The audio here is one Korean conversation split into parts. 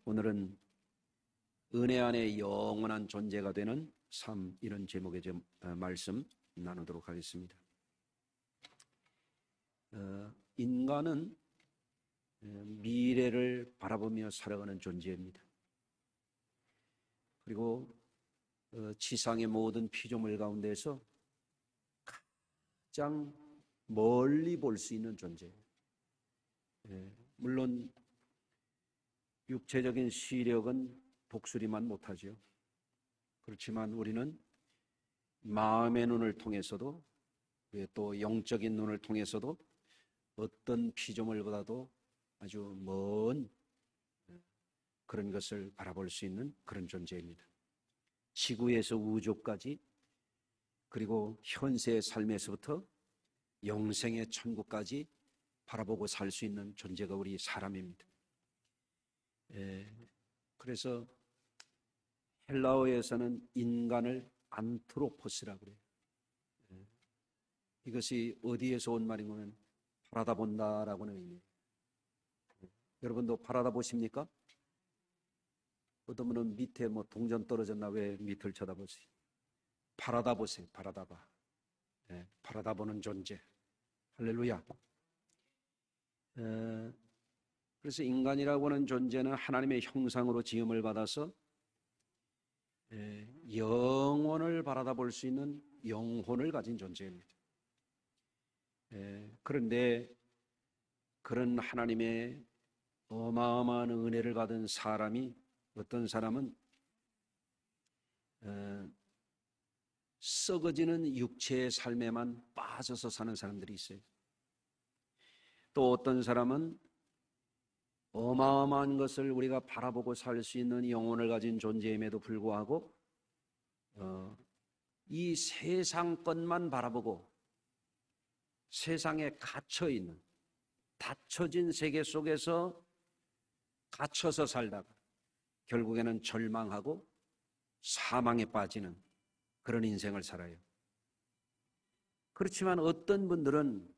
오늘은 은혜 안에 영원한 존재가 되는 삶, 이런 제목의 말씀 나누도록 하겠습니다. 인간은 미래를 바라보며 살아가는 존재입니다. 그리고 지상의 모든 피조물 가운데서 가장 멀리 볼 수 있는 존재예요. 물론 육체적인 시력은 독수리만 못하죠. 그렇지만 우리는 마음의 눈을 통해서도, 또 영적인 눈을 통해서도 어떤 피조물보다도 아주 먼 그런 것을 바라볼 수 있는 그런 존재입니다. 지구에서 우주까지, 그리고 현세의 삶에서부터 영생의 천국까지 바라보고 살 수 있는 존재가 우리 사람입니다. 그래서 헬라어에서는 인간을 안트로포스라고 그래요. 이것이 어디에서 온 말이냐면 바라다 본다라고는 의미해요. 여러분도 바라다 보십니까? 어떤 분은 밑에 동전 떨어졌나 왜 밑을 쳐다보세요? 바라다 보세요. 바라다 봐. 바라다 보는 존재. 할렐루야. 그래서 인간이라고 하는 존재는 하나님의 형상으로 지음을 받아서 영원을 바라다 볼 수 있는 영혼을 가진 존재입니다. 그런데 그런 하나님의 어마어마한 은혜를 받은 사람이, 어떤 사람은 썩어지는 육체의 삶에만 빠져서 사는 사람들이 있어요. 또 어떤 사람은 어마어마한 것을 우리가 바라보고 살 수 있는 영혼을 가진 존재임에도 불구하고 이 세상 것만 바라보고 세상에 갇혀있는, 닫혀진 세계 속에서 갇혀서 살다가 결국에는 절망하고 사망에 빠지는 그런 인생을 살아요. 그렇지만 어떤 분들은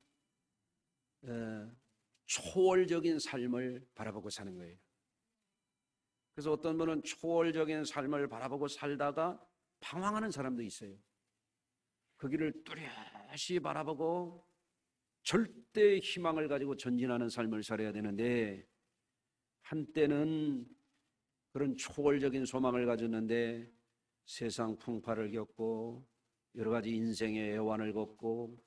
초월적인 삶을 바라보고 사는 거예요. 그래서 어떤 분은 초월적인 삶을 바라보고 살다가 방황하는 사람도 있어요. 그 길을 뚜렷이 바라보고 절대 희망을 가지고 전진하는 삶을 살아야 되는데, 한때는 그런 초월적인 소망을 가졌는데 세상 풍파를 겪고 여러 가지 인생의 애환을 겪고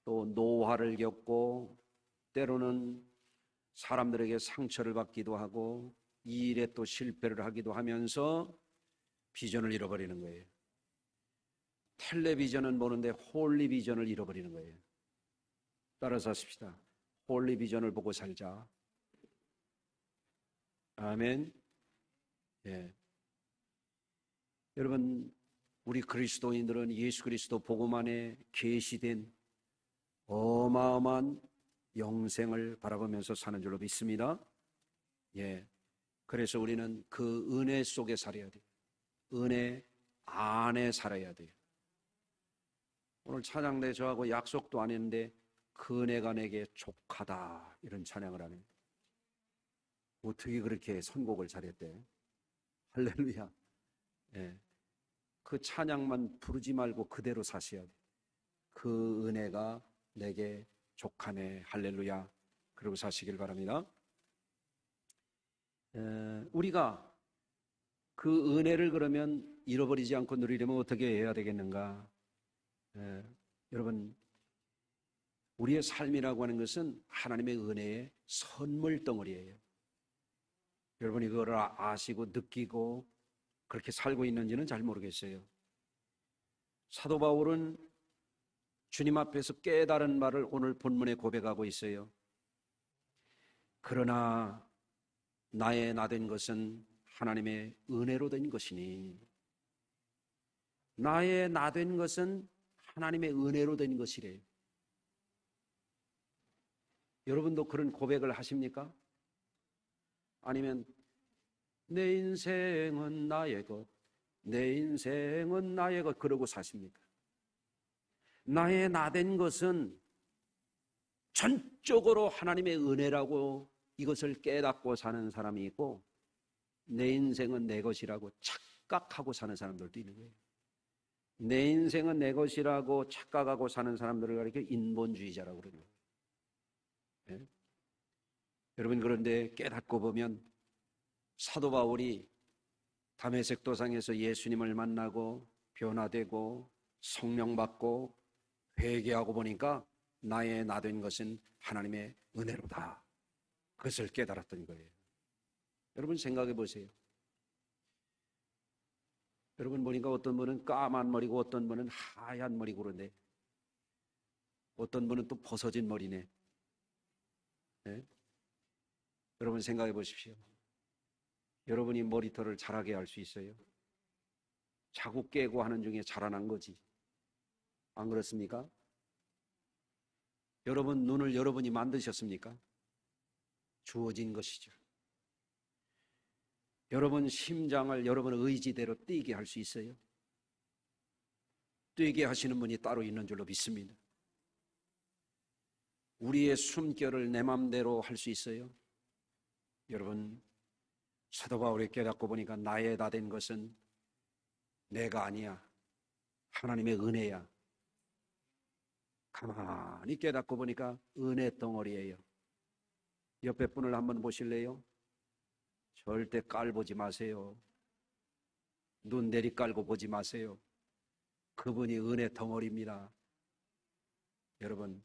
또 노화를 겪고 때로는 사람들에게 상처를 받기도 하고 이 일에 또 실패를 하기도 하면서 비전을 잃어버리는 거예요. 텔레비전은 보는데 홀리비전을 잃어버리는 거예요. 따라서 하십시다. 홀리비전을 보고 살자. 아멘. 여러분, 우리 그리스도인들은 예수 그리스도 복음 안에 계시된 어마어마한 영생을 바라보면서 사는 줄로 믿습니다. 그래서 우리는 그 은혜 속에 살아야 돼요. 은혜 안에 살아야 돼요. 오늘 찬양대 저하고 약속도 안 했는데 그 은혜가 내게 족하다, 이런 찬양을 하네요. 어떻게 그렇게 선곡을 잘했대? 할렐루야. 그 찬양만 부르지 말고 그대로 사셔야 돼. 그 은혜가 내게 족하네. 할렐루야. 그러고 사시길 바랍니다. 우리가 그 은혜를 그러면 잃어버리지 않고 누리려면 어떻게 해야 되겠는가? 여러분, 우리의 삶이라고 하는 것은 하나님의 은혜의 선물 덩어리예요. 여러분이 그걸 아시고 느끼고 그렇게 살고 있는지는 잘 모르겠어요. 사도 바울은 주님 앞에서 깨달은 말을 오늘 본문에 고백하고 있어요. 그러나 나의 나된 것은 하나님의 은혜로 된 것이니, 나의 나된 것은 하나님의 은혜로 된 것이래요. 여러분도 그런 고백을 하십니까? 아니면 내 인생은 나의 것, 내 인생은 나의 것, 그러고 사십니까? 나의 나된 것은 전적으로 하나님의 은혜라고 이것을 깨닫고 사는 사람이 있고, 내 인생은 내 것이라고 착각하고 사는 사람들도 있는 거예요. 내 인생은 내 것이라고 착각하고 사는 사람들을 가리켜 인본주의자라고 그러는 거예요. 네? 여러분, 그런데 깨닫고 보면 사도 바울이 다메섹 도상에서 예수님을 만나고 변화되고 성령 받고 회개하고 보니까 나의 나 된 것은 하나님의 은혜로다. 그것을 깨달았던 거예요. 여러분 생각해 보세요. 여러분 보니까 어떤 분은 까만 머리고 어떤 분은 하얀 머리고 그런데 어떤 분은 또 벗어진 머리네. 네? 여러분 생각해 보십시오. 여러분이 머리털을 자라게 할 수 있어요? 자국 깨고 하는 중에 자라난 거지. 안 그렇습니까? 여러분 눈을 여러분이 만드셨습니까? 주어진 것이죠. 여러분 심장을 여러분의 의지대로 뛰게 할 수 있어요? 뛰게 하시는 분이 따로 있는 줄로 믿습니다. 우리의 숨결을 내 맘대로 할 수 있어요? 여러분, 사도 바울이 깨닫고 보니까 나의 다 된 것은 내가 아니야. 하나님의 은혜야. 가만히 깨닫고 보니까 은혜 덩어리예요. 옆에 분을 한번 보실래요? 절대 깔보지 마세요. 눈 내리깔고 보지 마세요. 그분이 은혜 덩어리입니다. 여러분,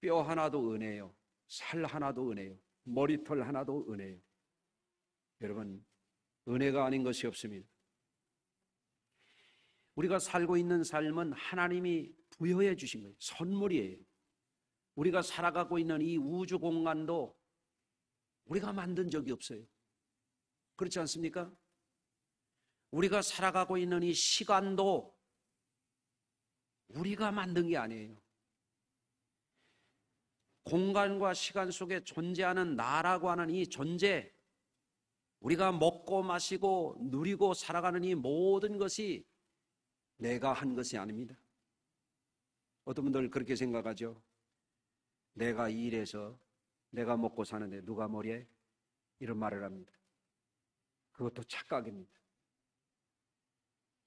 뼈 하나도 은혜요. 살 하나도 은혜요. 머리털 하나도 은혜요. 여러분, 은혜가 아닌 것이 없습니다. 우리가 살고 있는 삶은 하나님이 부여해 주신 거예요. 선물이에요. 우리가 살아가고 있는 이 우주 공간도 우리가 만든 적이 없어요. 그렇지 않습니까? 우리가 살아가고 있는 이 시간도 우리가 만든 게 아니에요. 공간과 시간 속에 존재하는 나라고 하는 이 존재, 우리가 먹고 마시고 누리고 살아가는 이 모든 것이 내가 한 것이 아닙니다. 어떤 분들 그렇게 생각하죠. 내가 일해서 내가 먹고 사는데 누가 뭐래? 이런 말을 합니다. 그것도 착각입니다.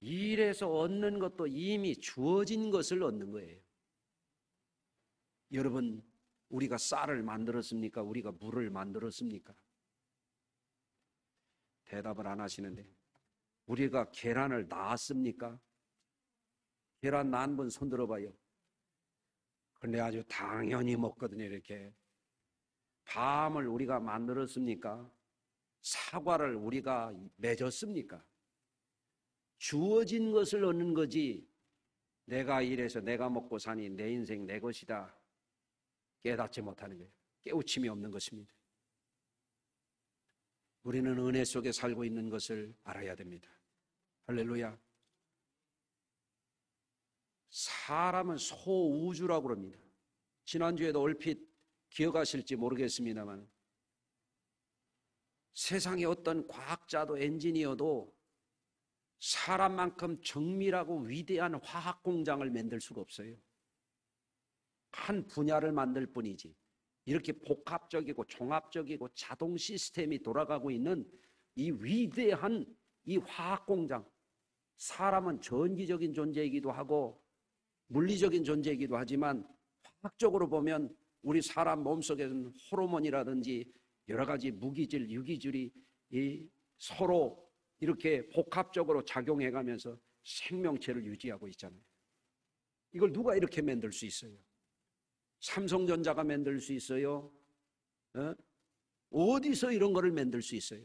일해서 얻는 것도 이미 주어진 것을 얻는 거예요. 여러분, 우리가 쌀을 만들었습니까? 우리가 물을 만들었습니까? 대답을 안 하시는데, 우리가 계란을 낳았습니까? 계란 낳은 분 손 들어봐요. 그런데 아주 당연히 먹거든요. 이렇게. 밤을 우리가 만들었습니까? 사과를 우리가 맺었습니까? 주어진 것을 얻는 거지, 내가 일해서 내가 먹고 사니 내 인생 내 것이다, 깨닫지 못하는 거예요. 깨우침이 없는 것입니다. 우리는 은혜 속에 살고 있는 것을 알아야 됩니다. 할렐루야. 사람은 소우주라고 그럽니다. 지난주에도 얼핏 기억하실지 모르겠습니다만, 세상의 어떤 과학자도 엔지니어도 사람만큼 정밀하고 위대한 화학 공장을 만들 수가 없어요. 한 분야를 만들 뿐이지, 이렇게 복합적이고 종합적이고 자동 시스템이 돌아가고 있는 이 위대한 이 화학 공장, 사람은 전기적인 존재이기도 하고 물리적인 존재이기도 하지만 화학적으로 보면 우리 사람 몸속에는 호르몬이라든지 여러 가지 무기질, 유기질이 서로 이렇게 복합적으로 작용해가면서 생명체를 유지하고 있잖아요. 이걸 누가 이렇게 만들 수 있어요? 삼성전자가 만들 수 있어요? 어디서 이런 거를 만들 수 있어요?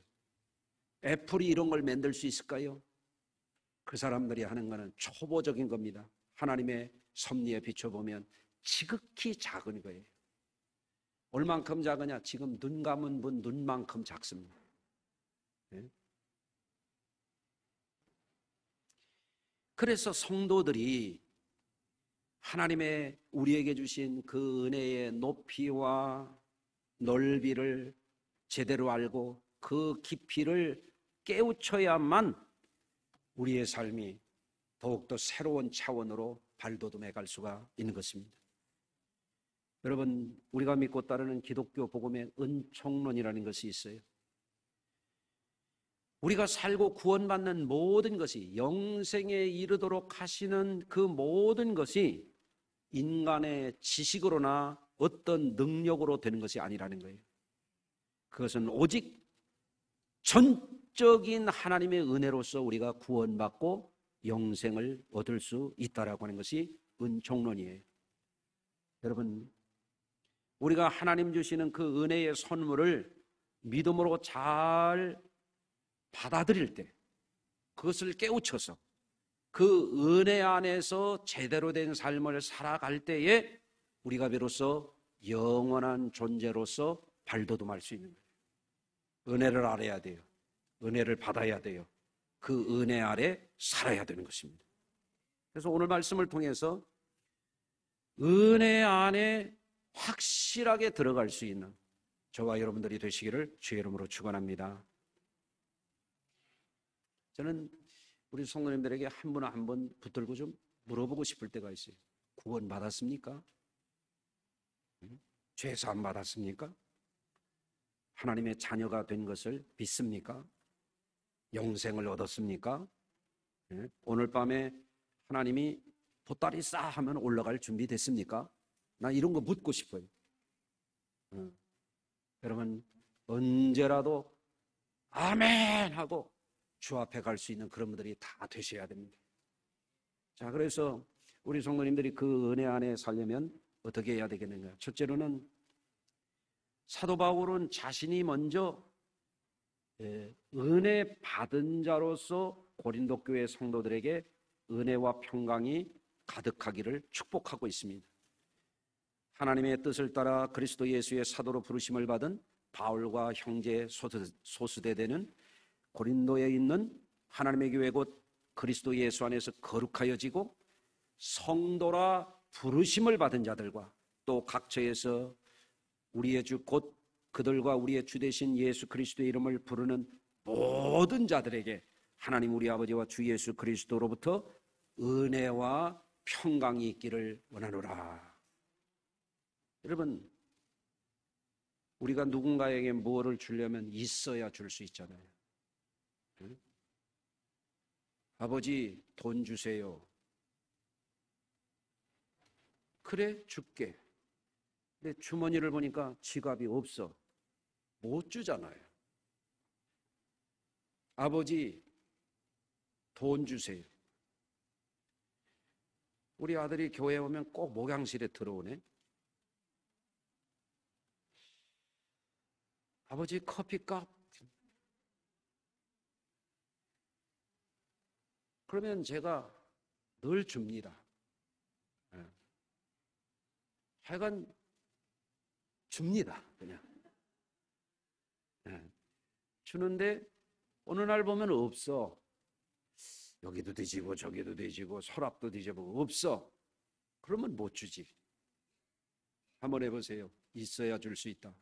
애플이 이런 걸 만들 수 있을까요? 그 사람들이 하는 거는 초보적인 겁니다. 하나님의 섭리에 비춰보면 지극히 작은 거예요. 얼만큼 작으냐? 지금 눈 감은 분 눈만큼 작습니다. 네? 그래서 성도들이 하나님의 우리에게 주신 그 은혜의 높이와 넓이를 제대로 알고 그 깊이를 깨우쳐야만 우리의 삶이 더욱더 새로운 차원으로 발돋움해 갈 수가 있는 것입니다. 여러분, 우리가 믿고 따르는 기독교 복음의 은총론이라는 것이 있어요. 우리가 살고 구원받는 모든 것이, 영생에 이르도록 하시는 그 모든 것이 인간의 지식으로나 어떤 능력으로 되는 것이 아니라는 거예요. 그것은 오직 전적인 하나님의 은혜로서 우리가 구원받고 영생을 얻을 수 있다라고 하는 것이 은총론이에요. 여러분, 우리가 하나님 주시는 그 은혜의 선물을 믿음으로 잘 받아들일 때, 그것을 깨우쳐서 그 은혜 안에서 제대로 된 삶을 살아갈 때에 우리가 비로소 영원한 존재로서 발돋움할 수 있는 거예요. 은혜를 알아야 돼요. 은혜를 받아야 돼요. 그 은혜 아래 살아야 되는 것입니다. 그래서 오늘 말씀을 통해서 은혜 안에 확실하게 들어갈 수 있는 저와 여러분들이 되시기를 주의 이름으로 축원합니다. 저는 우리 성도님들에게 한 분 한 분 붙들고 좀 물어보고 싶을 때가 있어요. 구원 받았습니까? 죄 사함 받았습니까? 하나님의 자녀가 된 것을 믿습니까? 영생을 얻었습니까? 오늘 밤에 하나님이 보따리 싸 하면 올라갈 준비 됐습니까? 나 이런 거 묻고 싶어요. 여러분, 언제라도 아멘 하고 주 앞에 갈 수 있는 그런 분들이 다 되셔야 됩니다. 자, 그래서 우리 성도님들이 그 은혜 안에 살려면 어떻게 해야 되겠는가? 첫째로는 사도 바울은 자신이 먼저 은혜 받은 자로서 고린도 교회 성도들에게 은혜와 평강이 가득하기를 축복하고 있습니다. 하나님의 뜻을 따라 그리스도 예수의 사도로 부르심을 받은 바울과 형제 소수대되는 고린도에 있는 하나님의 교회 곧 그리스도 예수 안에서 거룩하여지고 성도라 부르심을 받은 자들과 또 각처에서 우리의 주 곧 그들과 우리의 주 되신 예수 그리스도의 이름을 부르는 모든 자들에게 하나님 우리 아버지와 주 예수 그리스도로부터 은혜와 평강이 있기를 원하노라. 여러분, 우리가 누군가에게 뭐를 주려면 있어야 줄 수 있잖아요. 아버지, 돈 주세요. 그래, 줄게. 근데 주머니를 보니까 지갑이 없어. 못 주잖아요. 아버지, 돈 주세요. 우리 아들이 교회 오면 꼭 목양실에 들어오네. 아버지, 커피값. 그러면 제가 늘 줍니다. 하여간 줍니다. 그냥. 주는데 어느 날 보면 없어. 여기도 뒤지고 저기도 뒤지고 서랍도 뒤져보고 없어. 그러면 못 주지. 한번 해보세요. 있어야 줄 수 있다.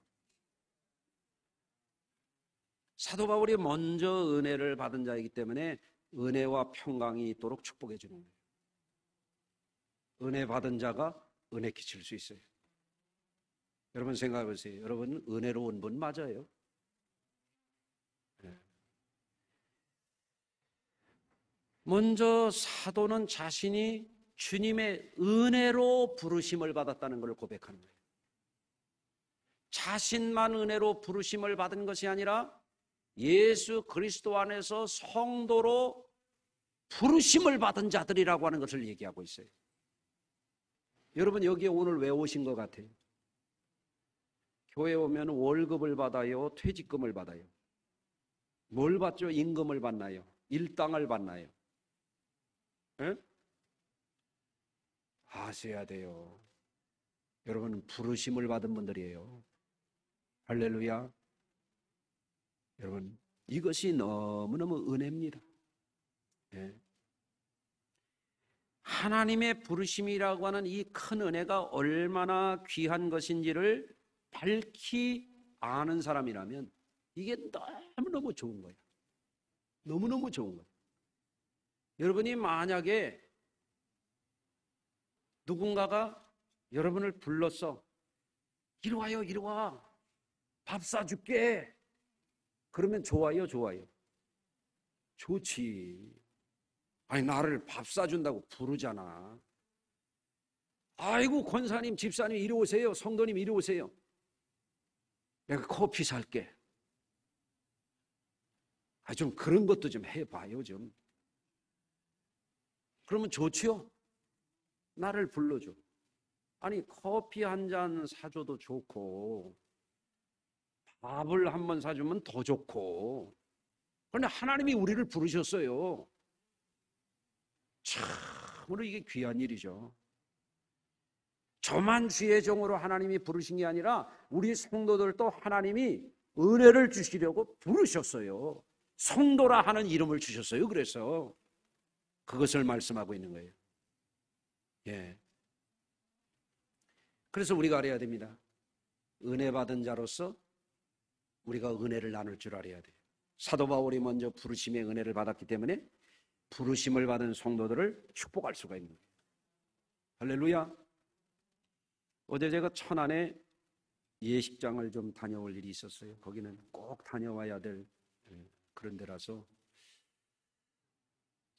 사도 바울이 먼저 은혜를 받은 자이기 때문에 은혜와 평강이 있도록 축복해 주는 거예요. 은혜 받은 자가 은혜 끼칠 수 있어요. 여러분 생각해 보세요. 여러분 은혜로운 분 맞아요? 먼저 사도는 자신이 주님의 은혜로 부르심을 받았다는 걸 고백하는 거예요. 자신만 은혜로 부르심을 받은 것이 아니라 예수 그리스도 안에서 성도로 부르심을 받은 자들이라고 하는 것을 얘기하고 있어요. 여러분 여기에 오늘 왜 오신 것 같아요? 교회 오면 월급을 받아요? 퇴직금을 받아요? 뭘 받죠? 임금을 받나요? 일당을 받나요? 에? 아셔야 돼요. 여러분 부르심을 받은 분들이에요. 할렐루야. 여러분 이것이 너무너무 은혜입니다. 예. 하나님의 부르심이라고 하는 이 큰 은혜가 얼마나 귀한 것인지를 밝히 아는 사람이라면 이게 너무너무 좋은 거예요. 너무너무 좋은 거예요. 여러분이 만약에 누군가가 여러분을 불렀어. 이리 와요, 이리 와. 밥 사줄게. 그러면 좋아요, 좋아요? 좋지. 아니, 나를 밥 사준다고 부르잖아. 아이고, 권사님, 집사님 이리 오세요. 성도님 이리 오세요. 내가 커피 살게. 좀 그런 것도 좀 해봐요, 좀. 그러면 좋지요? 나를 불러줘. 아니, 커피 한 잔 사줘도 좋고, 밥을 한 번 사주면 더 좋고. 그런데 하나님이 우리를 부르셨어요. 참으로 이게 귀한 일이죠. 저만 주의 종으로 하나님이 부르신 게 아니라 우리 성도들도 하나님이 은혜를 주시려고 부르셨어요. 성도라 하는 이름을 주셨어요. 그래서 그것을 말씀하고 있는 거예요. 예. 그래서 우리가 알아야 됩니다. 은혜 받은 자로서 우리가 은혜를 나눌 줄 알아야 돼요. 사도 바울이 먼저 부르심의 은혜를 받았기 때문에 부르심을 받은 성도들을 축복할 수가 있는 거예요. 할렐루야. 어제 제가 천안에 예식장을 좀 다녀올 일이 있었어요. 거기는 꼭 다녀와야 될 그런 데라서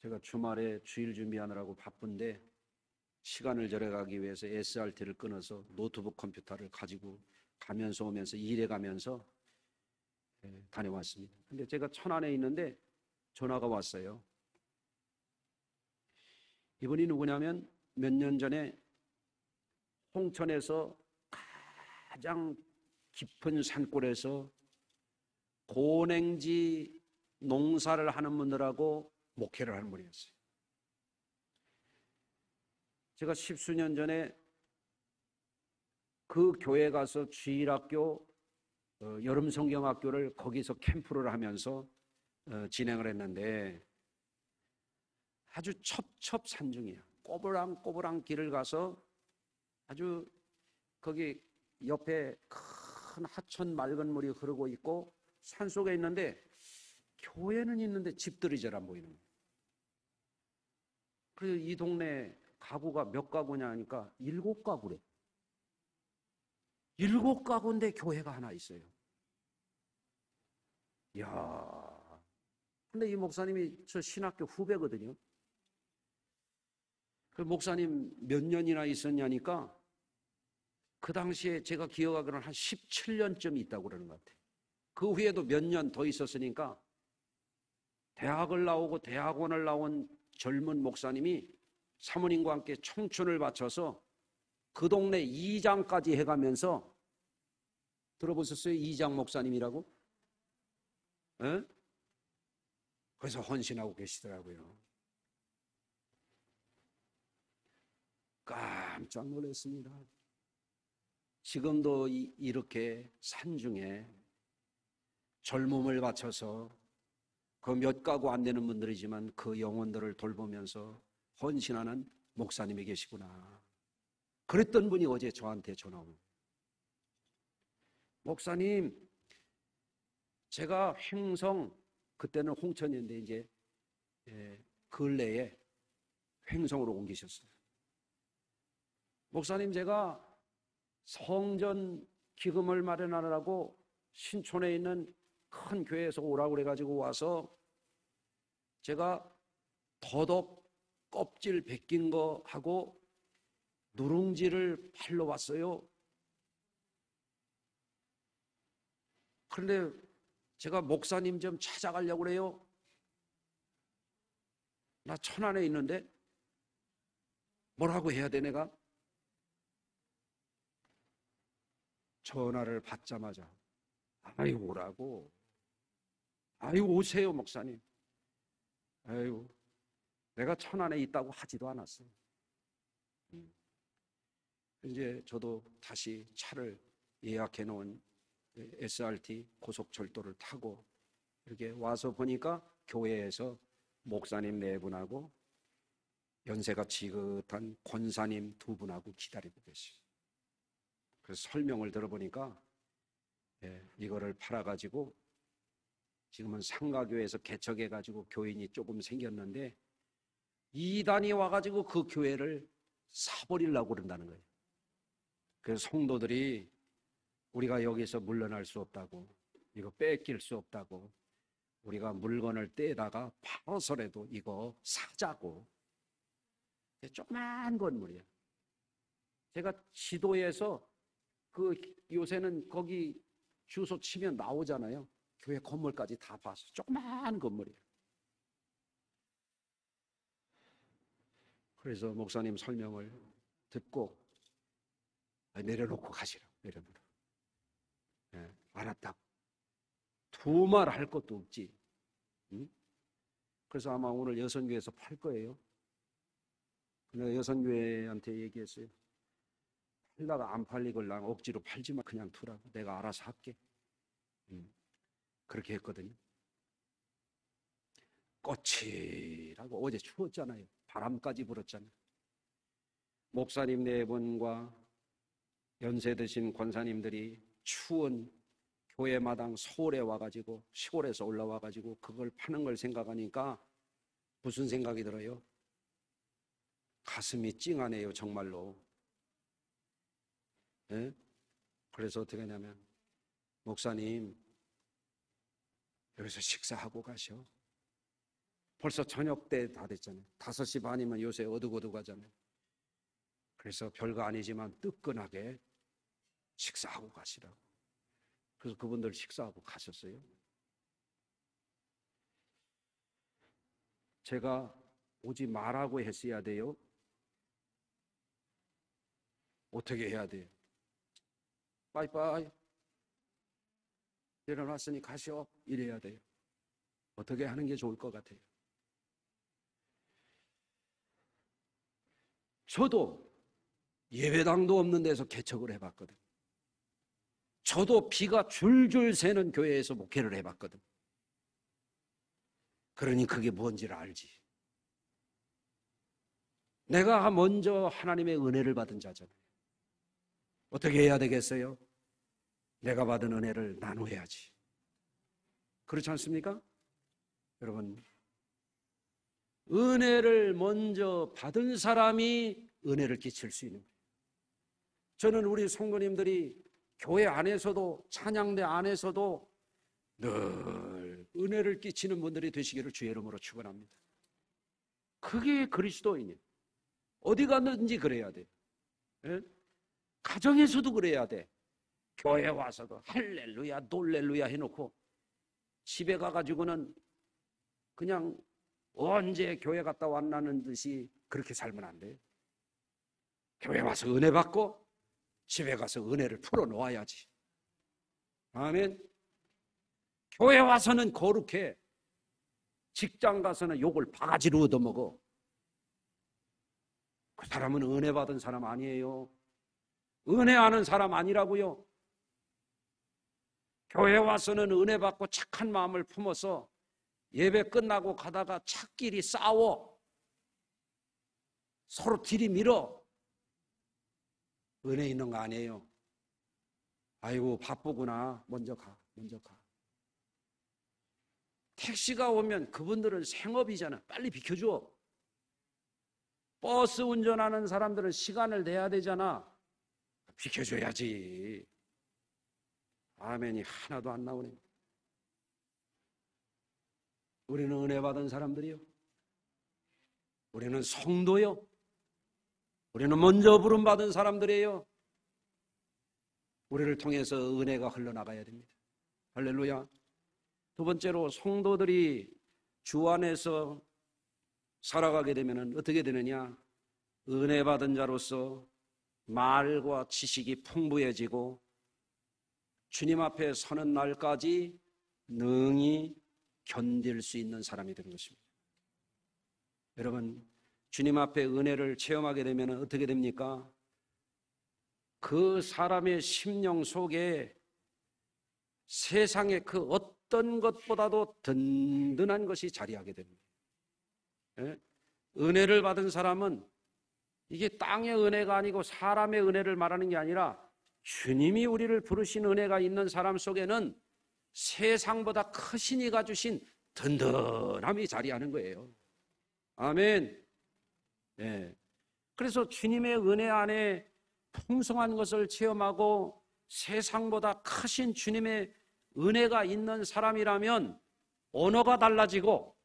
제가 주말에 주일 준비하느라고 바쁜데 시간을 절약하기 위해서 SRT를 끊어서 노트북 컴퓨터를 가지고 가면서 오면서 일해가면서 다녀왔습니다. 근데 제가 천안에 있는데 전화가 왔어요. 이분이 누구냐면 몇 년 전에 홍천에서 가장 깊은 산골에서 고냉지 농사를 하는 분들하고 목회를 하는 분이었어요. 제가 10수년 전에 그 교회 가서 주일학교 여름 성경학교를 거기서 캠프를 하면서 진행을 했는데 아주 첩첩산중이야. 꼬부랑꼬부랑 길을 가서 아주 거기 옆에 큰 하천 맑은 물이 흐르고 있고 산속에 있는데 교회는 있는데 집들이 잘 안 보이는 거예요. 그래서 이 동네 가구가 몇 가구냐 하니까 7가구래. 7가구인데 교회가 하나 있어요. 이야. 근데 이 목사님이 저 신학교 후배거든요. 그 목사님 몇 년이나 있었냐니까 그 당시에 제가 기억하기로는 한 17년쯤 있다고 그러는 것 같아요. 그 후에도 몇 년 더 있었으니까 대학을 나오고 대학원을 나온 젊은 목사님이 사모님과 함께 청춘을 바쳐서 그 동네 이장까지 해가면서 들어보셨어요? 이장 목사님이라고? 에? 그래서 헌신하고 계시더라고요. 깜짝 놀랐습니다. 지금도 이렇게 산중에 젊음을 바쳐서 그 몇 가구 안 되는 분들이지만 그 영혼들을 돌보면서 헌신하는 목사님이 계시구나. 그랬던 분이 어제 저한테 전화 온. 목사님, 제가 횡성, 그때는 홍천이었는데 이제 근래에 횡성으로 옮기셨어요. 목사님, 제가 성전 기금을 마련하느라고 신촌에 있는 큰 교회에서 오라고 그래가지고 와서 제가 더덕 껍질 벗긴 거 하고 누룽지를 팔러 왔어요. 그런데 제가 목사님 좀 찾아가려고 그래요. 나 천안에 있는데 뭐라고 해야 돼 내가? 전화를 받자마자 아이고 오라고. 아이고 오세요 목사님. 아이고 내가 천안에 있다고 하지도 않았어. 이제 저도 다시 차를 예약해 놓은 SRT 고속철도를 타고 이렇게 와서 보니까 교회에서 목사님 4분하고 연세가 지긋한 권사님 2분하고 기다리고 계시죠. 그래서 설명을 들어보니까 이거를 팔아가지고 지금은 상가교회에서 개척해가지고 교인이 조금 생겼는데 이단이 와가지고 그 교회를 사버리려고 그런다는 거예요. 그래서 성도들이 우리가 여기서 물러날 수 없다고, 이거 뺏길 수 없다고, 우리가 물건을 떼다가 팔아서라도 이거 사자고. 조그만 건물이야. 제가 지도에서 요새는 거기 주소 치면 나오잖아요. 교회 건물까지 다 봐서 조그만 건물이에요. 그래서 목사님 설명을 듣고 내려놓고 가시라고. 내려놓고. 네, 알았다고. 두 말 할 것도 없지. 응? 그래서 아마 오늘 여선교회에서 팔 거예요. 내가 여선교회한테 얘기했어요. 팔다가 안 팔리걸랑 억지로 팔지 마. 그냥 두라고. 내가 알아서 할게. 그렇게 했거든요. 꽃이라고 어제 추웠잖아요. 바람까지 불었잖아요. 목사님 네 분과 연세 드신 권사님들이 추운 교회 마당 서울에 와가지고 시골에서 올라와가지고 그걸 파는 걸 생각하니까 무슨 생각이 들어요? 가슴이 찡하네요, 정말로. 네? 그래서 어떻게 하냐면, 목사님 여기서 식사하고 가셔. 벌써 저녁 때 다 됐잖아요. 5시 반이면 요새 어둑어둑하잖아요. 그래서 별거 아니지만 뜨끈하게 식사하고 가시라고. 그래서 그분들 식사하고 가셨어요. 제가 오지 말라고 했어야 돼요? 어떻게 해야 돼요? 빠이빠이. 일어났으니 가시오. 이래야 돼요. 어떻게 하는 게 좋을 것 같아요? 저도 예배당도 없는 데서 개척을 해봤거든. 저도 비가 줄줄 새는 교회에서 목회를 해봤거든. 그러니 그게 뭔지를 알지. 내가 먼저 하나님의 은혜를 받은 자잖아요. 어떻게 해야 되겠어요? 내가 받은 은혜를 나눠야지. 그렇지 않습니까? 여러분, 은혜를 먼저 받은 사람이 은혜를 끼칠 수 있는 거예요. 저는 우리 성도님들이 교회 안에서도 찬양대 안에서도 늘 은혜를 끼치는 분들이 되시기를 주의 이름으로 축원합니다. 그게 그리스도인이에요. 어디 갔는지 그래야 돼. 예? 가정에서도 그래야 돼. 교회 와서도 할렐루야 놀렐루야 해놓고 집에 가가지고는 그냥 언제 교회 갔다 왔나는 듯이 그렇게 살면 안 돼요. 교회 와서 은혜 받고 집에 가서 은혜를 풀어놓아야지. 아멘. 교회 와서는 거룩해. 직장 가서는 욕을 바가지로 얻어먹어. 그 사람은 은혜 받은 사람 아니에요. 은혜하는 사람 아니라고요. 교회 와서는 은혜 받고 착한 마음을 품어서 예배 끝나고 가다가 차끼리 싸워. 서로 들이밀어. 은혜 있는 거 아니에요. 아이고 바쁘구나. 먼저 가. 택시가 오면 그분들은 생업이잖아. 빨리 비켜줘. 버스 운전하는 사람들은 시간을 내야 되잖아. 비켜줘야지. 아멘이 하나도 안 나오네. 우리는 은혜 받은 사람들이요. 우리는 성도요. 우리는 먼저 부름받은 사람들이에요. 우리를 통해서 은혜가 흘러나가야 됩니다. 할렐루야. 두 번째로 성도들이 주 안에서 살아가게 되면 어떻게 되느냐? 은혜 받은 자로서 말과 지식이 풍부해지고 주님 앞에 서는 날까지 능히 견딜 수 있는 사람이 되는 것입니다. 여러분, 주님 앞에 은혜를 체험하게 되면 어떻게 됩니까? 그 사람의 심령 속에 세상의 그 어떤 것보다도 든든한 것이 자리하게 됩니다. 예? 은혜를 받은 사람은 이게 땅의 은혜가 아니고 사람의 은혜를 말하는 게 아니라 주님이 우리를 부르신 은혜가 있는 사람 속에는 세상보다 크신 이가 주신 든든함이 자리하는 거예요. 아멘. 네. 그래서 주님의 은혜 안에 풍성한 것을 체험하고 세상보다 크신 주님의 은혜가 있는 사람이라면 언어가 달라지고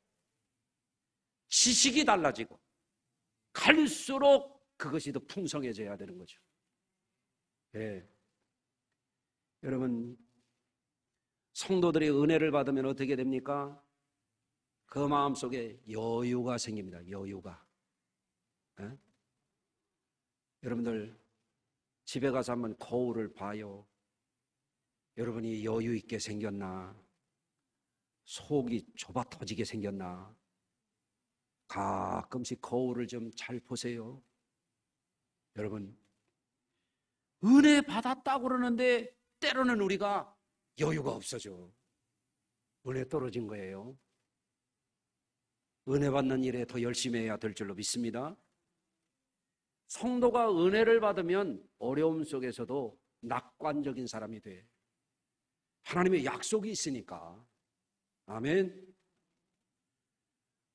지식이 달라지고 갈수록 그것이 더 풍성해져야 되는 거죠. 예. 여러분, 성도들이 은혜를 받으면 어떻게 됩니까? 그 마음속에 여유가 생깁니다. 여유가. 예? 여러분들 집에 가서 한번 거울을 봐요. 여러분이 여유 있게 생겼나? 속이 좁아 터지게 생겼나? 가끔씩 거울을 좀 잘 보세요. 여러분, 은혜 받았다고 그러는데 때로는 우리가 여유가 없어져. 은혜 떨어진 거예요. 은혜 받는 일에 더 열심히 해야 될 줄로 믿습니다. 성도가 은혜를 받으면 어려움 속에서도 낙관적인 사람이 돼. 하나님의 약속이 있으니까. 아멘.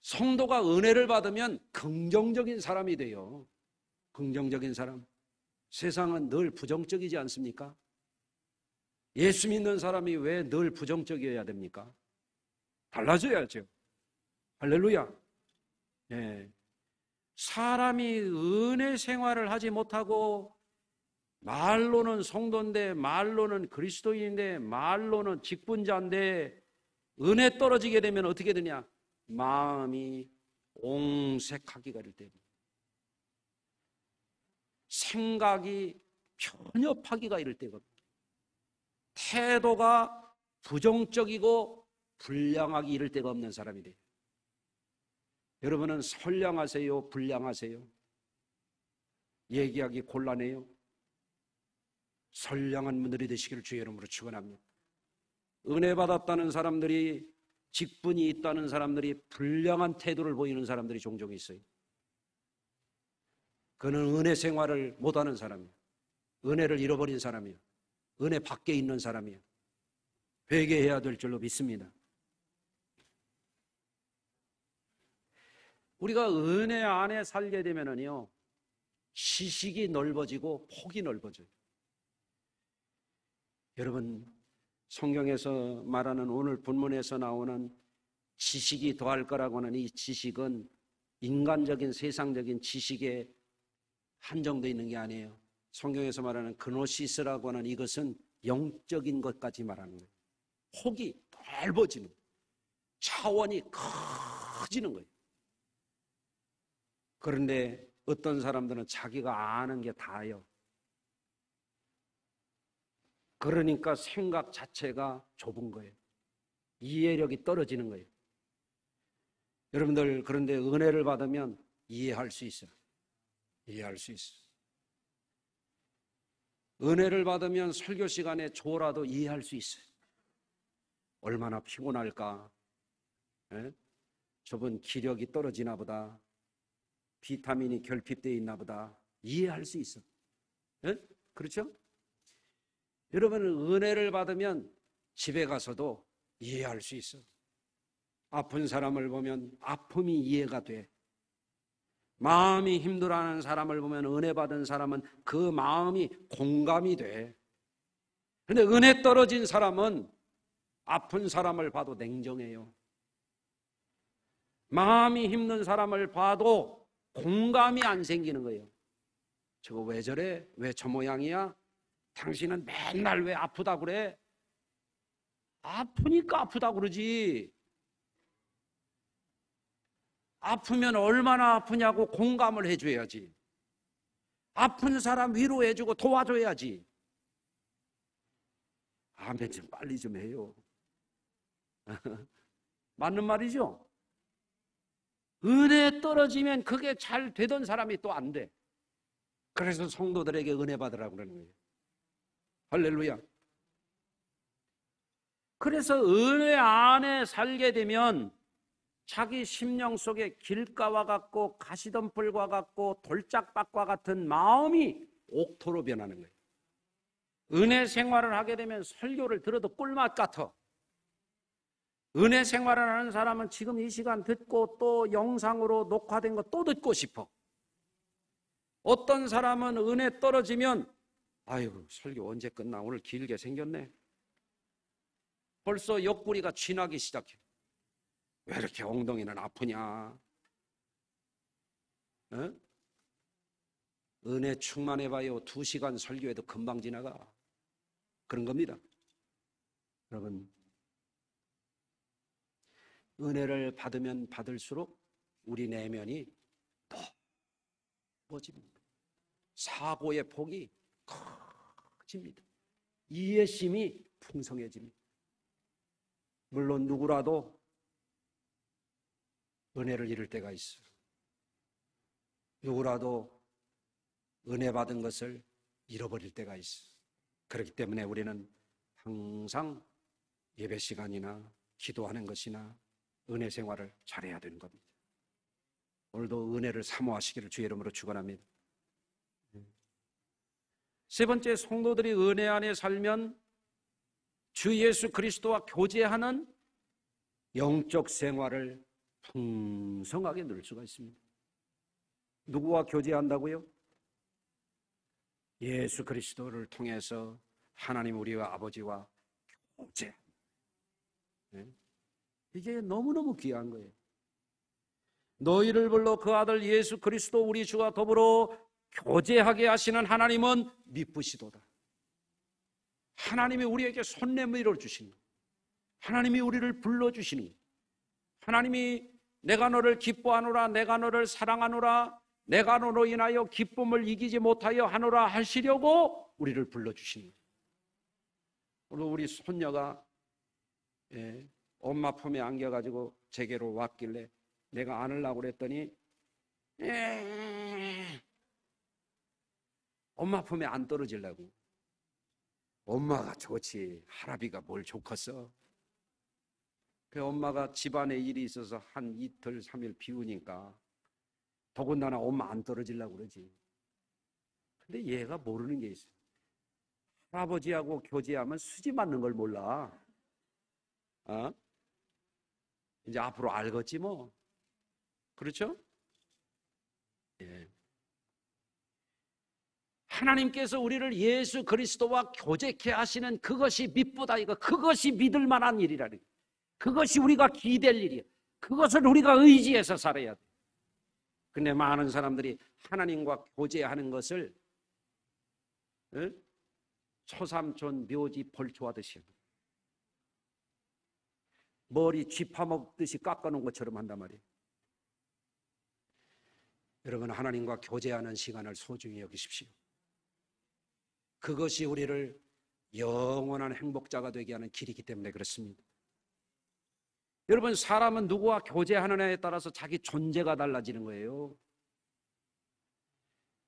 성도가 은혜를 받으면 긍정적인 사람이 돼요. 긍정적인 사람. 세상은 늘 부정적이지 않습니까? 예수 믿는 사람이 왜 늘 부정적이어야 됩니까? 달라져야죠. 할렐루야. 네. 사람이 은혜 생활을 하지 못하고 말로는 성도인데 말로는 그리스도인인데 말로는 직분자인데 은혜 떨어지게 되면 어떻게 되냐? 마음이 옹색하기가 이를 때, 생각이 편협하기가 이를 때거든요. 태도가 부정적이고 불량하기 이를 데가 없는 사람이 돼요. 여러분은 선량하세요? 불량하세요? 얘기하기 곤란해요. 선량한 분들이 되시기를 주의 이름으로 축원합니다. 은혜 받았다는 사람들이, 직분이 있다는 사람들이 불량한 태도를 보이는 사람들이 종종 있어요. 그는 은혜 생활을 못하는 사람이에요. 은혜를 잃어버린 사람이에요. 은혜 밖에 있는 사람이에요. 회개해야 될 줄로 믿습니다. 우리가 은혜 안에 살게 되면은요, 지식이 넓어지고 폭이 넓어져요. 여러분, 성경에서 말하는 오늘 본문에서 나오는 지식이 더할 거라고 하는 이 지식은 인간적인 세상적인 지식에 한정되어 있는 게 아니에요. 성경에서 말하는 그노시스라고 하는 이것은 영적인 것까지 말하는 거예요. 폭이 넓어지는 거예요. 차원이 커지는 거예요. 그런데 어떤 사람들은 자기가 아는 게 다예요. 그러니까 생각 자체가 좁은 거예요. 이해력이 떨어지는 거예요. 여러분들, 그런데 은혜를 받으면 이해할 수 있어요. 이해할 수 있어요. 은혜를 받으면 설교 시간에 졸아도 이해할 수 있어요. 얼마나 피곤할까? 에? 저분 기력이 떨어지나 보다. 비타민이 결핍되어 있나 보다. 이해할 수 있어. 에? 그렇죠? 여러분은 은혜를 받으면 집에 가서도 이해할 수 있어. 아픈 사람을 보면 아픔이 이해가 돼. 마음이 힘들어하는 사람을 보면 은혜 받은 사람은 그 마음이 공감이 돼. 그런데 은혜 떨어진 사람은 아픈 사람을 봐도 냉정해요. 마음이 힘든 사람을 봐도 공감이 안 생기는 거예요. 저거 왜 저래? 왜 저 모양이야? 당신은 맨날 왜 아프다 그래? 아프니까 아프다 그러지. 아프면 얼마나 아프냐고 공감을 해줘야지. 아픈 사람 위로해주고 도와줘야지. 아멘 좀 빨리 좀 해요. 맞는 말이죠? 은혜 떨어지면 그게 잘 되던 사람이 또 안 돼. 그래서 성도들에게 은혜 받으라고 그러는 거예요. 할렐루야. 그래서 은혜 안에 살게 되면 자기 심령 속에 길가와 같고 가시덤불과 같고 돌짝밭과 같은 마음이 옥토로 변하는 거예요. 은혜 생활을 하게 되면 설교를 들어도 꿀맛 같아. 은혜 생활을 하는 사람은 지금 이 시간 듣고 또 영상으로 녹화된 거 또 듣고 싶어. 어떤 사람은 은혜 떨어지면 아이고 설교 언제 끝나? 오늘 길게 생겼네. 벌써 옆구리가 쥐나기 시작해. 왜 이렇게 엉덩이는 아프냐? 어? 은혜 충만해봐요. 2시간 설교해도 금방 지나가. 그런 겁니다. 여러분, 은혜를 받으면 받을수록 우리 내면이 넓어집니다. 사고의 폭이 커집니다. 이해심이 풍성해집니다. 물론 누구라도 은혜를 잃을 때가 있어요. 누구라도 은혜 받은 것을 잃어버릴 때가 있어요. 그렇기 때문에 우리는 항상 예배 시간이나 기도하는 것이나 은혜 생활을 잘해야 되는 겁니다. 오늘도 은혜를 사모하시기를 주의 이름으로 축원합니다. 세 번째, 성도들이 은혜 안에 살면 주 예수 그리스도와 교제하는 영적 생활을 풍성하게 누릴 수가 있습니다. 누구와 교제한다고요? 예수 그리스도를 통해서 하나님 우리와 아버지와 교제. 이게 너무너무 귀한 거예요. 너희를 불러 그 아들 예수 그리스도 우리 주와 더불어 교제하게 하시는 하나님은 미쁘시도다. 하나님이 우리에게 손 내밀어 주시는 거예요. 하나님이 우리를 불러주시는 거예요. 하나님이 내가 너를 기뻐하노라, 내가 너를 사랑하노라, 내가 너로 인하여 기쁨을 이기지 못하여 하노라 하시려고 우리를 불러주시는 거예요. 오늘 우리 손녀가 엄마 품에 안겨가지고 제게로 왔길래 내가 안으려고 그랬더니 엄마 품에 안 떨어지려고. 엄마가 좋지 할아비가 뭘 좋겠어. 그 엄마가 집안에 일이 있어서 한 이틀 3일 비우니까 더군다나 엄마 안 떨어지려고 그러지. 근데 얘가 모르는 게 있어요. 할아버지하고 교제하면 수지 맞는 걸 몰라. 이제 앞으로 알겠지 뭐. 그렇죠? 예. 하나님께서 우리를 예수 그리스도와 교제케 하시는 그것이 미쁘다 이거. 그것이 믿을 만한 일이라는 거예요. 그것이 우리가 기댈 일이에요. 그것을 우리가 의지해서 살아야 돼요. 근데 많은 사람들이 하나님과 교제하는 것을 초삼촌 묘지 벌초하듯이 머리 쥐 파먹듯이 깎아놓은 것처럼 한단 말이에요. 여러분, 하나님과 교제하는 시간을 소중히 여기십시오. 그것이 우리를 영원한 행복자가 되게 하는 길이기 때문에 그렇습니다. 여러분, 사람은 누구와 교제하느냐에 따라서 자기 존재가 달라지는 거예요.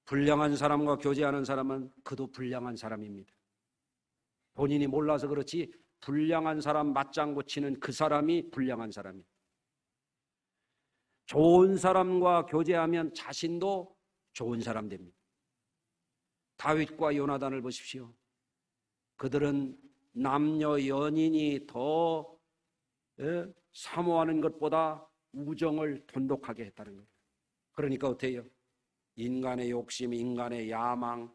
불량한 사람과 교제하는 사람은 그도 불량한 사람입니다. 본인이 몰라서 그렇지 불량한 사람 맞장구 치는 그 사람이 불량한 사람이에요. 좋은 사람과 교제하면 자신도 좋은 사람 됩니다. 다윗과 요나단을 보십시오. 그들은 남녀 연인이 더 사모하는 것보다 우정을 돈독하게 했다는 거예요. 그러니까 어떻게 해요? 인간의 욕심, 인간의 야망,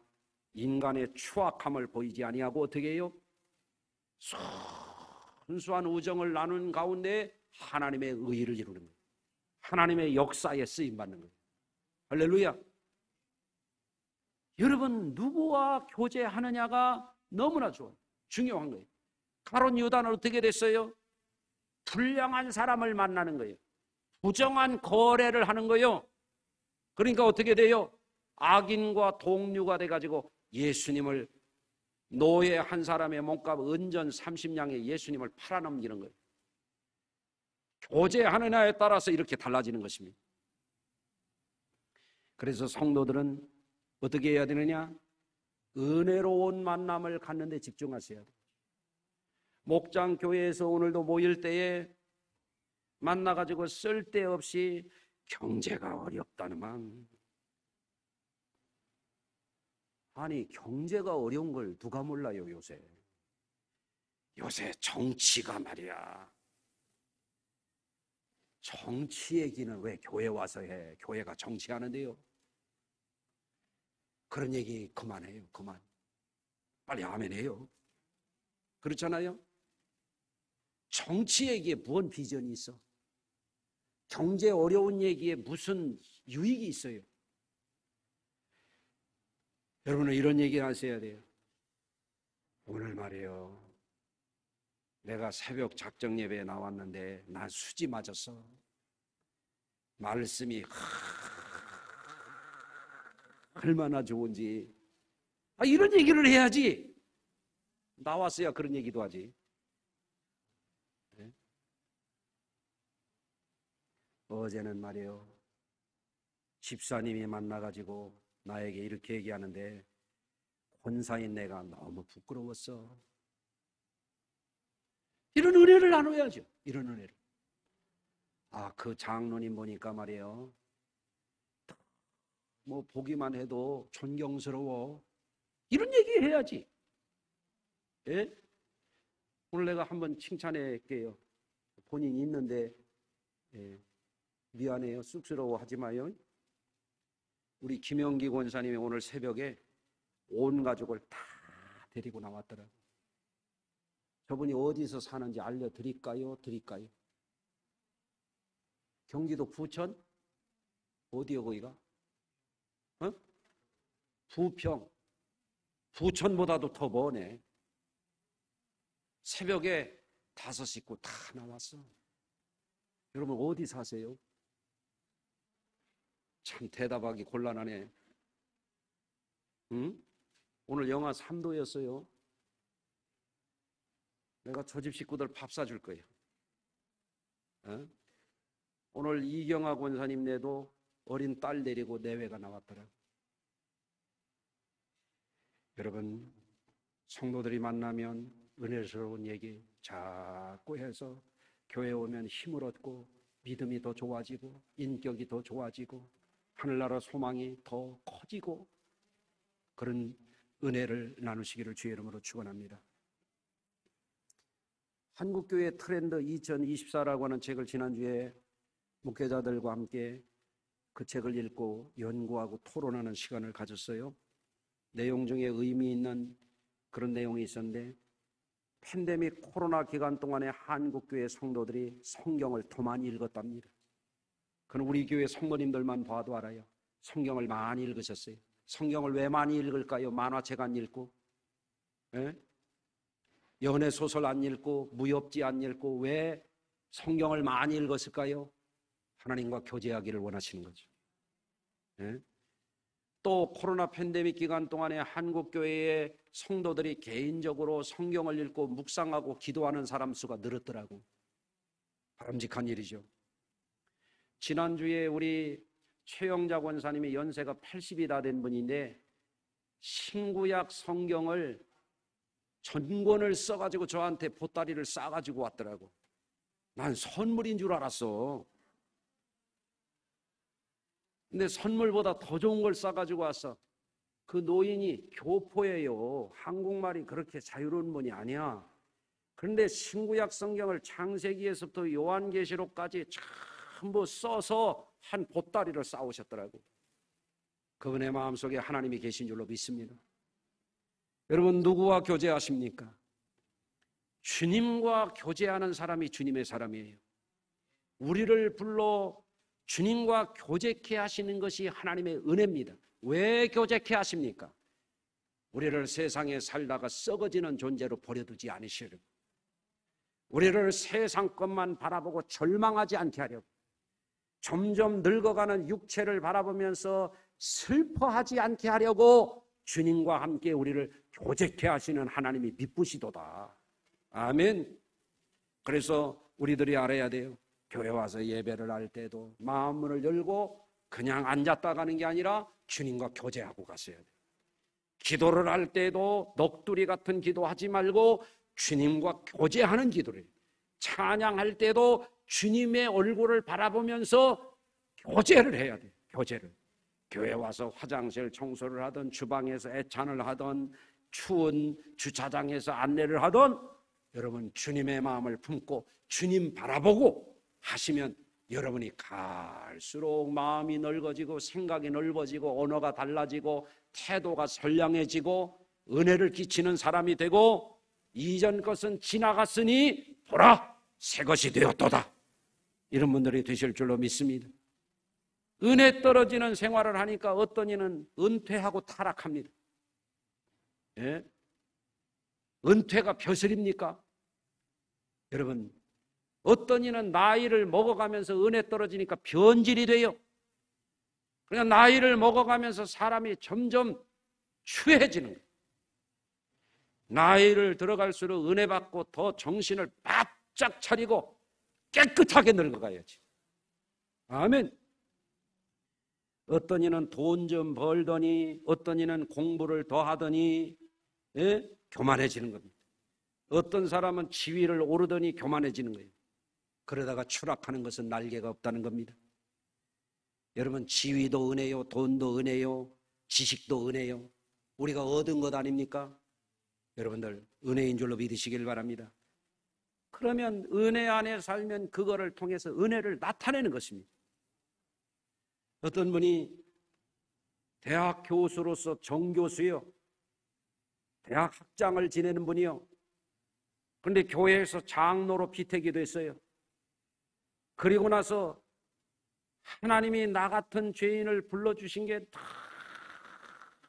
인간의 추악함을 보이지 아니하고 어떻게 해요? 순수한 우정을 나눈 가운데 하나님의 의를 이루는 거예요. 하나님의 역사에 쓰임받는 거예요. 할렐루야. 여러분, 누구와 교제하느냐가 너무나 중요한 거예요. 가룟 유다는 어떻게 됐어요? 불량한 사람을 만나는 거예요. 부정한 거래를 하는 거예요. 그러니까 어떻게 돼요? 악인과 동류가 돼가지고 예수님을 노예 한 사람의 몸값 은전 30냥에 예수님을 팔아넘기는 거예요. 교제하느냐에 따라서 이렇게 달라지는 것입니다. 그래서 성도들은 어떻게 해야 되느냐? 은혜로운 만남을 갖는 데 집중하셔야 돼요. 목장 교회에서 오늘도 모일 때에 만나가지고 쓸데없이 경제가 어렵다는만. 아니, 경제가 어려운 걸 누가 몰라요, 요새. 요새 정치가 말이야. 정치 얘기는 왜 교회 와서 해? 교회가 정치하는데요. 그런 얘기 그만해요, 그만. 빨리 아멘 해요. 그렇잖아요? 정치 얘기에 무슨 비전이 있어? 경제 어려운 얘기에 무슨 유익이 있어요? 여러분은 이런 얘기를 하셔야 돼요. 오늘 말이에요, 내가 새벽 작정 예배에 나왔는데 난 수지 맞았어. 말씀이 얼마나 좋은지. 이런 얘기를 해야지. 나왔어야 그런 얘기도 하지. 네? 어제는 말이에요, 집사님이 만나가지고 나에게 이렇게 얘기하는데 권사인 내가 너무 부끄러웠어. 이런 은혜를 나눠야죠. 이런 은혜를. 그 장로님 보니까 말이에요, 뭐 보기만 해도 존경스러워. 이런 얘기 해야지. 예? 오늘 내가 한번 칭찬할게요. 본인이 있는데 미안해요. 쑥스러워 하지 마요. 우리 김영기 권사님이 오늘 새벽에 온 가족을 다 데리고 나왔더라고요. 저분이 어디서 사는지 알려드릴까요? 드릴까요? 경기도 부천? 어디요 거기가? 부평. 부천보다도 더 머네. 새벽에 5식구 다 나왔어. 여러분 어디 사세요? 참 대답하기 곤란하네. 응? 오늘 영하 3도였어요. 내가 저 집 식구들 밥 사줄 거예요. 오늘 이경아 권사님네도 어린 딸 데리고 내외가 나왔더라고요. 여러분, 성도들이 만나면 은혜스러운 얘기 자꾸 해서 교회 오면 힘을 얻고 믿음이 더 좋아지고 인격이 더 좋아지고 하늘나라 소망이 더 커지고 그런 은혜를 나누시기를 주의 이름으로 축원합니다. 한국교회 트렌드 2024라고 하는 책을 지난주에 목회자들과 함께 그 책을 읽고 연구하고 토론하는 시간을 가졌어요. 내용 중에 의미 있는 그런 내용이 있었는데, 팬데믹 코로나 기간 동안에 한국교회 성도들이 성경을 더 많이 읽었답니다. 그건 우리 교회 성도님들만 봐도 알아요. 성경을 많이 읽으셨어요. 성경을 왜 많이 읽을까요? 만화책 안 읽고, 연애소설 안 읽고, 무협지 안 읽고, 왜 성경을 많이 읽었을까요? 하나님과 교제하기를 원하시는 거죠. 또 코로나 팬데믹 기간 동안에 한국교회의 성도들이 개인적으로 성경을 읽고 묵상하고 기도하는 사람 수가 늘었더라고. 바람직한 일이죠. 지난주에 우리 최영자 권사님이 연세가 80이 다 된 분인데 신구약 성경을 전권을 써가지고 저한테 보따리를 싸가지고 왔더라고. 난 선물인 줄 알았어. 근데 선물보다 더 좋은 걸 싸가지고 왔어. 그 노인이 교포예요. 한국말이 그렇게 자유로운 분이 아니야. 그런데 신구약 성경을 창세기에서부터 요한계시록까지 전부 써서 한 보따리를 싸오셨더라고. 그분의 마음속에 하나님이 계신 줄로 믿습니다. 여러분, 누구와 교제하십니까? 주님과 교제하는 사람이 주님의 사람이에요. 우리를 불러 주님과 교제케 하시는 것이 하나님의 은혜입니다. 왜 교제케 하십니까? 우리를 세상에 살다가 썩어지는 존재로 버려두지 않으시려고, 우리를 세상 것만 바라보고 절망하지 않게 하려고, 점점 늙어가는 육체를 바라보면서 슬퍼하지 않게 하려고 주님과 함께 우리를 교제케 하시는 하나님이 미쁘시도다. 아멘. 그래서 우리들이 알아야 돼요. 교회 와서 예배를 할 때도 마음 문을 열고 그냥 앉았다 가는 게 아니라 주님과 교제하고 갔어야 돼요. 기도를 할 때도 넋두리 같은 기도하지 말고 주님과 교제하는 기도를 해요. 찬양할 때도 주님의 얼굴을 바라보면서 교제를 해야 돼요. 교제를. 교회 와서 화장실 청소를 하던, 주방에서 애찬을 하던, 추운 주차장에서 안내를 하던, 여러분 주님의 마음을 품고 주님 바라보고 하시면 여러분이 갈수록 마음이 넓어지고 생각이 넓어지고 언어가 달라지고 태도가 선량해지고 은혜를 끼치는 사람이 되고, 이전 것은 지나갔으니 보라 새 것이 되었도다. 이런 분들이 되실 줄로 믿습니다. 은혜 떨어지는 생활을 하니까 어떤 이는 은퇴하고 타락합니다. 예? 은퇴가 벼슬입니까? 여러분, 어떤 이는 나이를 먹어가면서 은혜 떨어지니까 변질이 돼요. 그러니까 나이를 먹어가면서 사람이 점점 추해지는 거예요. 나이를 들어갈수록 은혜 받고 더 정신을 바짝 차리고 깨끗하게 늙어가야지. 아멘. 어떤 이는 돈 좀 벌더니 어떤 이는 공부를 더 하더니 교만해지는 겁니다. 어떤 사람은 지위를 오르더니 교만해지는 거예요. 그러다가 추락하는 것은 날개가 없다는 겁니다. 여러분, 지위도 은혜요, 돈도 은혜요, 지식도 은혜요. 우리가 얻은 것 아닙니까? 여러분들 은혜인 줄로 믿으시길 바랍니다. 그러면 은혜 안에 살면 그거를 통해서 은혜를 나타내는 것입니다. 어떤 분이 대학 교수로서 정교수요, 대학 학장을 지내는 분이요, 그런데 교회에서 장로로 피택이 됐어요. 그리고 나서 하나님이 나 같은 죄인을 불러주신 게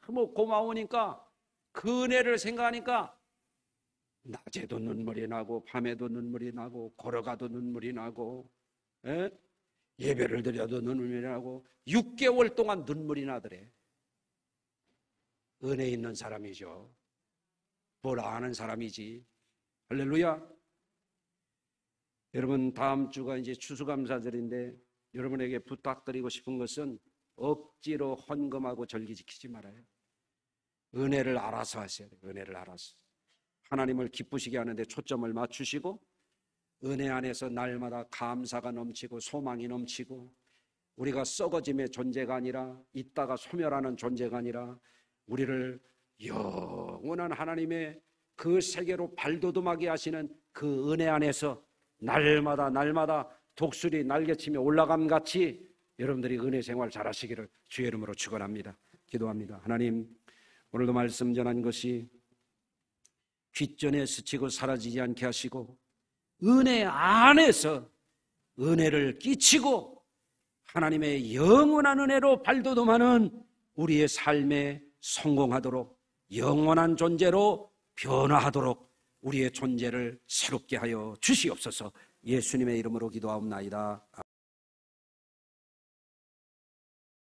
너무 고마우니까 그 은혜를 생각하니까 낮에도 눈물이 나고 밤에도 눈물이 나고 걸어가도 눈물이 나고 예배를 드려도 눈물이 나고 6개월 동안 눈물이 나더래. 은혜 있는 사람이죠. 뭘 아는 사람이지. 할렐루야. 여러분, 다음 주가 이제 추수감사절인데 여러분에게 부탁드리고 싶은 것은 억지로 헌금하고 절기 지키지 말아요. 은혜를 알아서 하셔야 돼요. 은혜를 알아서. 하나님을 기쁘시게 하는데 초점을 맞추시고 은혜 안에서 날마다 감사가 넘치고 소망이 넘치고 우리가 썩어짐의 존재가 아니라 있다가 소멸하는 존재가 아니라 우리를 영원한 하나님의 그 세계로 발돋움하게 하시는 그 은혜 안에서 날마다 독수리 날개치며 올라감같이 여러분들이 은혜 생활 잘하시기를 주의 이름으로 축원합니다. 기도합니다. 하나님, 오늘도 말씀 전한 것이 귓전에 스치고 사라지지 않게 하시고 은혜 안에서 은혜를 끼치고 하나님의 영원한 은혜로 발돋움하는 우리의 삶에 성공하도록 영원한 존재로 변화하도록 우리의 존재를 새롭게 하여 주시옵소서. 예수님의 이름으로 기도하옵나이다.